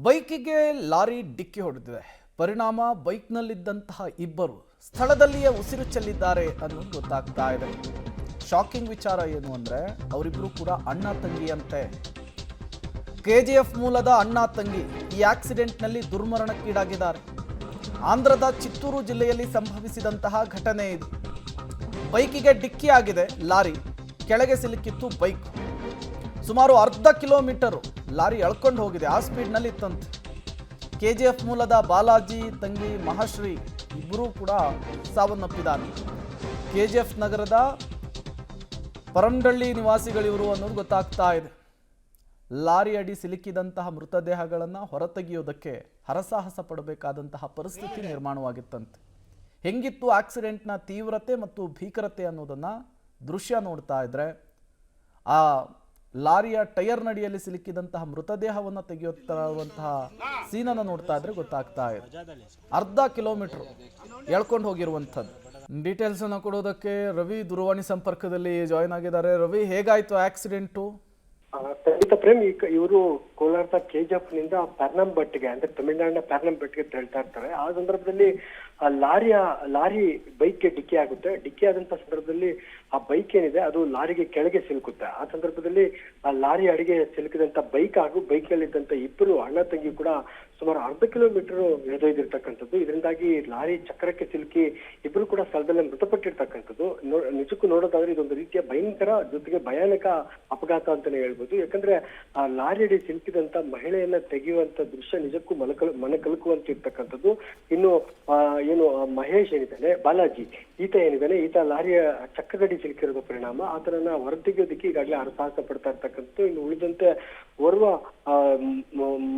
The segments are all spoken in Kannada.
ಬೈಕಿಗೆ ಲಾರಿ ಡಿಕ್ಕಿ ಹೊಡೆದಿದೆ. ಪರಿಣಾಮ ಬೈಕ್ನಲ್ಲಿದ್ದಂತಹ ಇಬ್ಬರು ಸ್ಥಳದಲ್ಲಿಯೇ ಉಸಿರು ಚೆಲ್ಲಿದ್ದಾರೆ ಅನ್ನೋದು ಗೊತ್ತಾಗ್ತಾ ಇದೆ. ಶಾಕಿಂಗ್ ವಿಚಾರ ಏನು ಅಂದ್ರೆ ಅವರಿಬ್ಬರು ಕೂಡ ಅಣ್ಣ ತಂಗಿಯಂತೆ. KGF ಮೂಲದ ಅಣ್ಣ ತಂಗಿ ಈ ಆಕ್ಸಿಡೆಂಟ್ನಲ್ಲಿ ದುರ್ಮರಣಕ್ಕೀಡಾಗಿದ್ದಾರೆ. ಆಂಧ್ರದ ಚಿತ್ತೂರು ಜಿಲ್ಲೆಯಲ್ಲಿ ಸಂಭವಿಸಿದಂತಹ ಘಟನೆ ಇದು. ಬೈಕಿಗೆ ಡಿಕ್ಕಿ ಆಗಿದೆ ಲಾರಿ, ಕೆಳಗೆ ಸಿಲುಕಿತ್ತು ಬೈಕ್. ಸುಮಾರು ಅರ್ಧ ಕಿಲೋಮೀಟರ್ ಲಾರಿ ಎಳ್ಕೊಂಡು ಹೋಗಿದೆ, ಆ ಸ್ಪೀಡ್ನಲ್ಲಿ ಇತ್ತಂತೆ. KGF ಮೂಲದ ಬಾಲಾಜಿ ತಂಗಿ ಮಹಾಶ್ರೀ ಇಬ್ಬರೂ ಕೂಡ ಸಾವನ್ನಪ್ಪಿದ್ದಾರೆ. KGF ನಗರದ ಪರಂಡಳ್ಳಿ ನಿವಾಸಿಗಳಿವರು ಅನ್ನೋದು ಗೊತ್ತಾಗ್ತಾ ಇದೆ. ಲಾರಿ ಅಡಿ ಸಿಲುಕಿದಂತಹ ಮೃತದೇಹಗಳನ್ನು ಹೊರತೆಗೆಯೋದಕ್ಕೆ ಹರಸಾಹಸ ಪಡಬೇಕಾದಂತಹ ಪರಿಸ್ಥಿತಿ ನಿರ್ಮಾಣವಾಗಿತ್ತಂತೆ. ಹೆಂಗಿತ್ತು ಆಕ್ಸಿಡೆಂಟ್ನ ತೀವ್ರತೆ ಮತ್ತು ಭೀಕರತೆ ಅನ್ನೋದನ್ನು ದೃಶ್ಯ ನೋಡ್ತಾ ಇದ್ರೆ, ಆ ಲಾರಿಯ ಟೈರ್ ನಡಿಯಲ್ಲಿ ಸಿಲುಕಿದಂತಹ ಮೃತದೇಹವನ್ನು ತೆಗೆಯುತ್ತಿರುವಂತಹ ಸೀನನ್ನು ನೋಡ್ತಾ ಇದ್ರೆ ಗೊತ್ತಾಗ್ತಾ ಇದೆ. ಅರ್ಧ ಕಿಲೋಮೀಟರ್ ಎಳ್ಕೊಂಡು ಹೋಗಿರುವಂಥದ್ದು. ಡೀಟೇಲ್ಸ್ ಅನ್ನು ಕೊಡೋದಕ್ಕೆ ರವಿ ದೂರವಾಣಿ ಸಂಪರ್ಕದಲ್ಲಿ ಜಾಯಿನ್ ಆಗಿದ್ದಾರೆ. ರವಿ, ಹೇಗಾಯ್ತು ಆಕ್ಸಿಡೆಂಟು? ಖಂಡಿತ ಪ್ರೇಮ್, ಇವರು ಕೋಲಾರದ KGF ನಿಂದ ಪರ್ನಂಬೆಟ್ಟಿಗೆ ಅಂದ್ರೆ ತಮಿಳುನಾಡಿನ ಪರ್ನಂಬೆಟ್ಟಿಗೆ ತೆರಳ್ತಾ ಇರ್ತಾರೆ. ಆ ಸಂದರ್ಭದಲ್ಲಿ ಆ ಲಾರಿ ಬೈಕ್ಗೆ ಡಿಕ್ಕಿ ಆಗುತ್ತೆ. ಡಿಕ್ಕಿ ಆದಂತ ಸಂದರ್ಭದಲ್ಲಿ ಆ ಬೈಕ್ ಏನಿದೆ ಅದು ಲಾರಿಗೆ ಕೆಳಗೆ ಸಿಲುಕುತ್ತೆ. ಆ ಸಂದರ್ಭದಲ್ಲಿ ಆ ಲಾರಿ ಅಡಿಗೆ ಸಿಲುಕಿದಂತ ಬೈಕ್ ಹಾಗೂ ಬೈಕ್ ನಲ್ಲಿದ್ದಂತ ಇಬ್ಬರು ಅಣ್ಣ ತಂಗಿ ಕೂಡ ಸುಮಾರು ಅರ್ಧ ಕಿಲೋಮೀಟರ್ ಎಳೆದೊಯ್ದಿರ್ತಕ್ಕಂಥದ್ದು. ಇದರಿಂದಾಗಿ ಲಾರಿ ಚಕ್ರಕ್ಕೆ ಸಿಲುಕಿ ಇಬ್ರು ಕೂಡ ಸ್ಥಳದಲ್ಲೇ ಮೃತಪಟ್ಟಿರ್ತಕ್ಕಂಥದ್ದು. ನಿಜಕ್ಕೂ ನೋಡೋದಾದ್ರೆ ಇದೊಂದು ರೀತಿಯ ಭಯಂಕರ ಜೊತೆಗೆ ಭಯಾನಕ ಅಪಘಾತ ಅಂತಾನೆ ಹೇಳ್ಬೋದು. ಯಾಕಂದ್ರೆ ಆ ಲಾರಿ ಅಡಿ ಸಿಲುಕಿದಂತ ಮಹಿಳೆಯನ್ನ ತೆಗೆಯುವಂತ ದೃಶ್ಯ ನಿಜಕ್ಕೂ ಮನ ಕಲಕುವಂತ ಇರ್ತಕ್ಕಂಥದ್ದು. ಇನ್ನು ಏನು ಮಹೇಶ್ ಏನಿದ್ದಾನೆ, ಬಾಲಾಜಿ ಈತ ಲಾರಿಯ ಚಕ್ರದಡಿ ಸಿಲುಕಿರೋದ ಪರಿಣಾಮ ಆತನನ್ನ ಹೊರತೆಗೆಯೋದಕ್ಕೆ ಈಗಾಗಲೇ ಹರಸಾಹಸ ಪಡ್ತಾ ಇರ್ತಕ್ಕಂಥದ್ದು. ಇನ್ನು ಉಳಿದಂತೆ ಓರ್ವ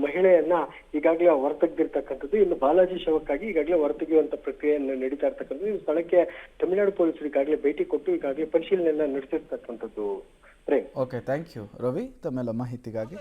ಮಹಿಳೆಯನ್ನ ಈಗಾಗಲೇ ಹೊರತೆಗೆದಿರ್ತಕ್ಕಂಥದ್ದು. ಇನ್ನು ಬಾಲಾಜಿ ಶವಕ್ಕಾಗಿ ಈಗಾಗಲೇ ಹೊರತೆಗೆಯುವಂತ ಪ್ರಕ್ರಿಯೆಯನ್ನು ನಡೀತಾ ಇರ್ತಕ್ಕಂಥದ್ದು. ಈ ಸ್ಥಳಕ್ಕೆ ತಮಿಳುನಾಡು ಪೊಲೀಸರು ಈಗಾಗಲೇ ಭೇಟಿ ಕೊಟ್ಟು ಈಗಾಗಲೇ ಪರಿಶೀಲನೆಯನ್ನ ನಡೆಸಿರ್ತಕ್ಕಂಥದ್ದು. ಓಕೆ, ಥ್ಯಾಂಕ್ ಯು ರವಿ ತಮ್ಮೆಲ್ಲ ಮಾಹಿತಿಗಾಗಿ.